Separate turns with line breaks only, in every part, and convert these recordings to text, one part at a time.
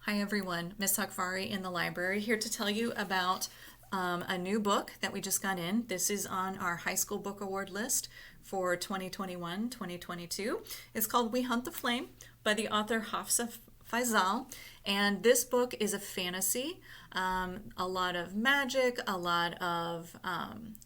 Hi everyone, Miss Hakvari in the library here to tell you about a new book that we just got in. This is on our high school book award list for 2021-2022. It's called We Hunt the Flame by the author Hafsa Faizal, and this book is a fantasy, a lot of magic, a lot of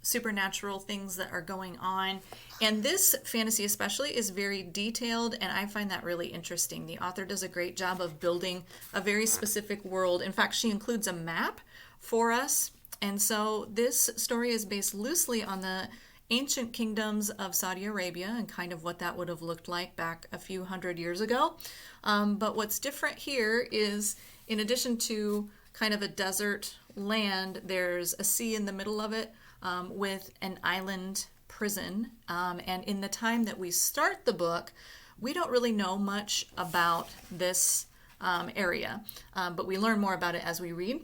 supernatural things that are going on. And this fantasy especially is very detailed, and I find that really interesting. The author does a great job of building a very specific world. In fact, she includes a map for us. And so this story is based loosely on the ancient kingdoms of Saudi Arabia and kind of what that would have looked like back a few hundred years ago. But what's different here is, in addition to kind of a desert land, there's a sea in the middle of it with an island prison. And in the time that we start the book, we don't really know much about this area, but we learn more about it as we read.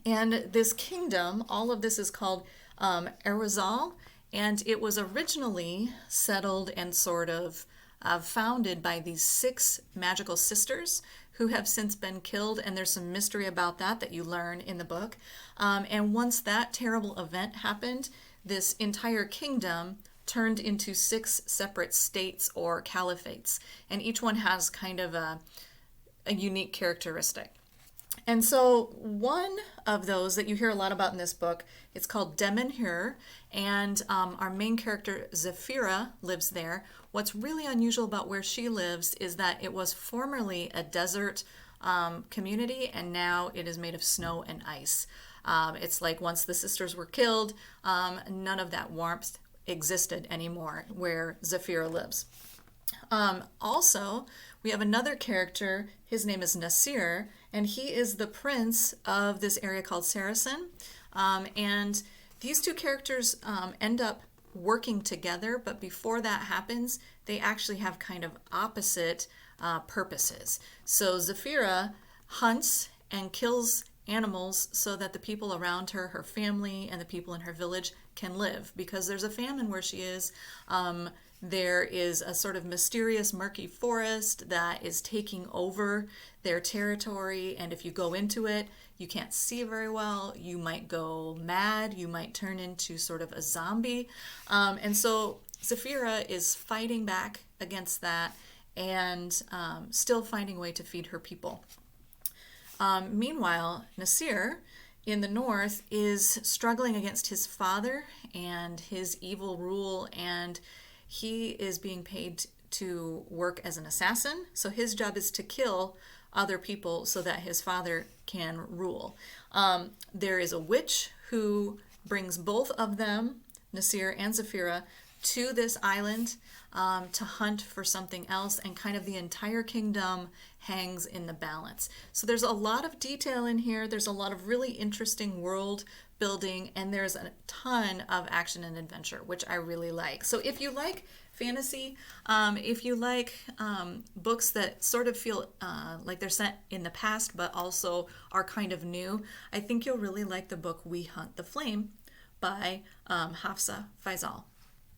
And this kingdom, all of this is called Arizal, and it was originally settled and sort of founded by these 6 magical sisters who have since been killed, and there's some mystery about that you learn in the book. And once that terrible event happened, this entire kingdom turned into 6 separate states or caliphates, and each one has kind of a unique characteristic. And so one of those that you hear a lot about in this book, it's called Demenhur, and our main character, Zafira, lives there. What's really unusual about where she lives is that it was formerly a desert community, and now it is made of snow and ice. It's like once the sisters were killed, none of that warmth existed anymore where Zafira lives. Also, we have another character. His name is Nasir, and he is the prince of this area called Saracen. And these two characters end up working together, but before that happens, they actually have kind of opposite purposes. So Zafira hunts and kills animals so that the people around her, her family, and the people in her village can live, because there's a famine where she is. There is a sort of mysterious, murky forest that is taking over their territory, and if you go into it, you can't see very well. You might go mad. You might turn into sort of a zombie. And so Zafira is fighting back against that and still finding a way to feed her people. Meanwhile, Nasir in the north is struggling against his father and his evil rule, and he is being paid to work as an assassin. So his job is to kill other people so that his father can rule. There is a witch who brings both of them, Nasir and Zafira, to this island to hunt for something else, and kind of the entire kingdom hangs in the balance. So there's a lot of detail in here. There's a lot of really interesting world building, and there's a ton of action and adventure, which I really like. So if you like fantasy, if you like books that sort of feel like they're set in the past but also are kind of new, I think you'll really like the book We Hunt the Flame by Hafsa Faizal.